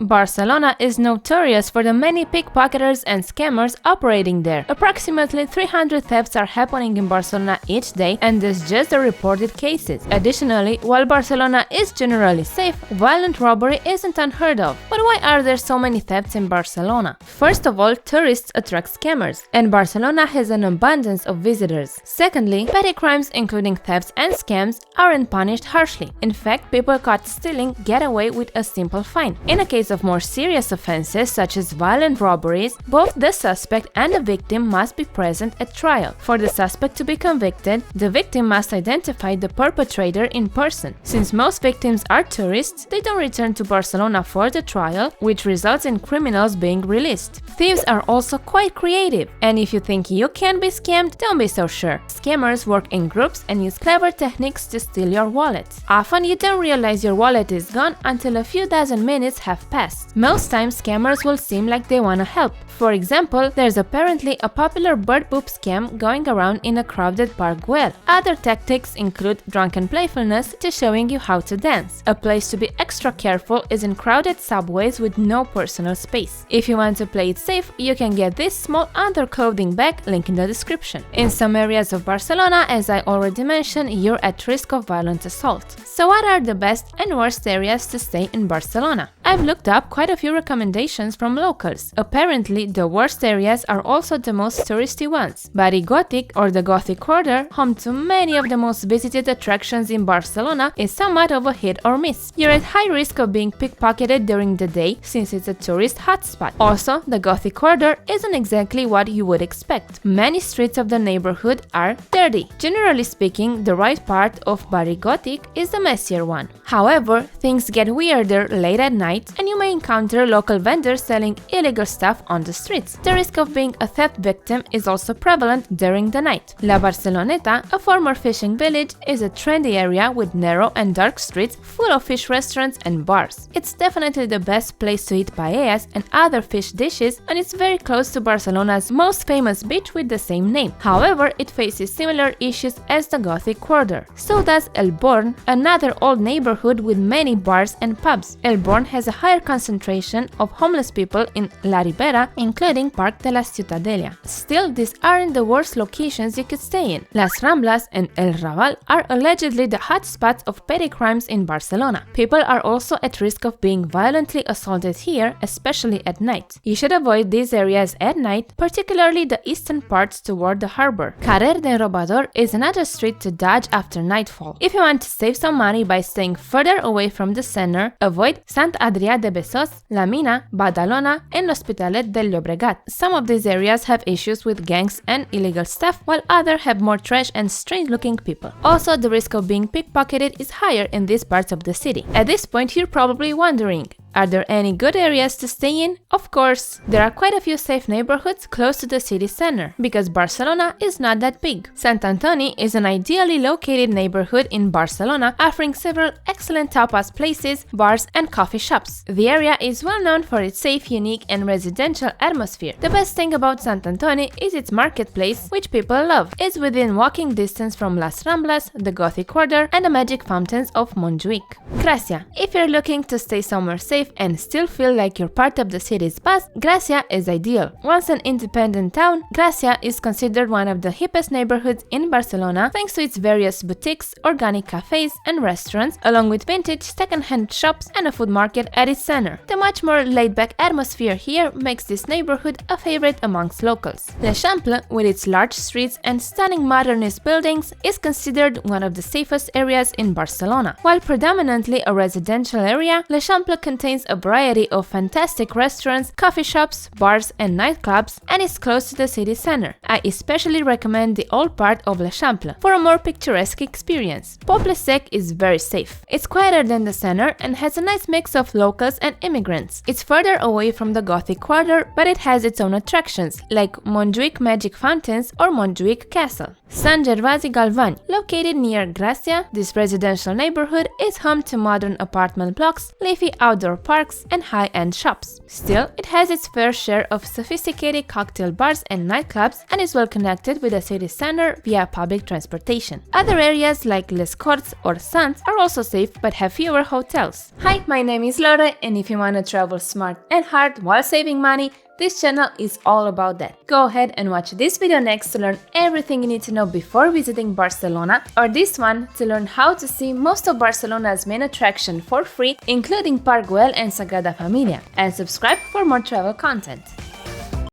Barcelona is notorious for the many pickpocketers and scammers operating there. Approximately 300 thefts are happening in Barcelona each day, and this is just the reported cases. Additionally, while Barcelona is generally safe, violent robbery isn't unheard of. But why are there so many thefts in Barcelona? First of all, tourists attract scammers, and Barcelona has an abundance of visitors. Secondly, petty crimes including thefts and scams aren't punished harshly. In fact, people caught stealing get away with a simple fine. In a case of more serious offenses such as violent robberies, both the suspect and the victim must be present at trial. For the suspect to be convicted, the victim must identify the perpetrator in person. Since most victims are tourists, they don't return to Barcelona for the trial, which results in criminals being released. Thieves are also quite creative, and if you think you can be scammed, don't be so sure. Scammers work in groups and use clever techniques to steal your wallet. Often you don't realize your wallet is gone until a few dozen minutes have passed. Most times scammers will seem like they wanna help. For example, there's apparently a popular bird poop scam going around in a crowded park well. Other tactics include drunken playfulness to showing you how to dance. A place to be extra careful is in crowded subways with no personal space. If you want to play it safe, you can get this small underclothing bag, link in the description. In some areas of Barcelona, as I already mentioned, you're at risk of violent assault. So what are the best and worst areas to stay in Barcelona? I've looked up quite a few recommendations from locals. Apparently, the worst areas are also the most touristy ones. Barri Gothic, or the Gothic Quarter, home to many of the most visited attractions in Barcelona, is somewhat of a hit or miss. You're at high risk of being pickpocketed during the day since it's a tourist hotspot. Also, the Gothic Quarter isn't exactly what you would expect. Many streets of the neighborhood are dirty. Generally speaking, the right part of Barri Gothic is the messier one. However, things get weirder late at night, and you may encounter local vendors selling illegal stuff on the streets. The risk of being a theft victim is also prevalent during the night. La Barceloneta, a former fishing village, is a trendy area with narrow and dark streets full of fish restaurants and bars. It's definitely the best place to eat paellas and other fish dishes, and it's very close to Barcelona's most famous beach with the same name. However, it faces similar issues as the Gothic Quarter. So does El Born, another old neighborhood with many bars and pubs. El Born has a higher concentration of homeless people in La Ribera, including Parc de la Ciutadella. Still, these aren't the worst locations you could stay in. Las Ramblas and El Raval are allegedly the hotspots of petty crimes in Barcelona. People are also at risk of being violently assaulted here, especially at night. You should avoid these areas at night, particularly the eastern parts toward the harbor. Carrer de Robador is another street to dodge after nightfall. If you want to save some money by staying further away from the center, avoid Sant Adrià de Besòs, La Mina, Badalona, and L'Hospitalet del Llobregat. Some of these areas have issues with gangs and illegal stuff, while others have more trash and strange-looking people. Also, the risk of being pickpocketed is higher in these parts of the city. At this point, you're probably wondering, are there any good areas to stay in? Of course! There are quite a few safe neighborhoods close to the city center, because Barcelona is not that big. Sant Antoni is an ideally located neighborhood in Barcelona, offering several excellent tapas places, bars, and coffee shops. The area is well known for its safe, unique, and residential atmosphere. The best thing about Sant Antoni is its marketplace, which people love. It's within walking distance from Las Ramblas, the Gothic Quarter, and the magic fountains of Montjuïc. Gracia. If you're looking to stay somewhere safe and still feel like you're part of the city's buzz, Gracia is ideal. Once an independent town, Gracia is considered one of the hippest neighborhoods in Barcelona thanks to its various boutiques, organic cafes, and restaurants, along with vintage second-hand shops and a food market at its center. The much more laid-back atmosphere here makes this neighborhood a favorite amongst locals. L'Eixample, with its large streets and stunning modernist buildings, is considered one of the safest areas in Barcelona. While predominantly a residential area, L'Eixample contains a variety of fantastic restaurants, coffee shops, bars, and nightclubs, and is close to the city center. I especially recommend the old part of L'Eixample for a more picturesque experience. Poble Sec is very safe. It's quieter than the center and has a nice mix of locals and immigrants. It's further away from the Gothic Quarter, but it has its own attractions, like Montjuïc Magic Fountains or Montjuïc Castle. Sant Gervasi Galvany, located near Gracia, this residential neighborhood is home to modern apartment blocks, leafy outdoor parks and high-end shops. Still, it has its fair share of sophisticated cocktail bars and nightclubs and is well connected with the city center via public transportation. Other areas like Les Corts or Sants are also safe but have fewer hotels. Hi, my name is Laura, and if you want to travel smart and hard while saving money, this channel is all about that. Go ahead and watch this video next to learn everything you need to know before visiting Barcelona, or this one to learn how to see most of Barcelona's main attraction for free, including Park Güell and Sagrada Familia, and subscribe for more travel content.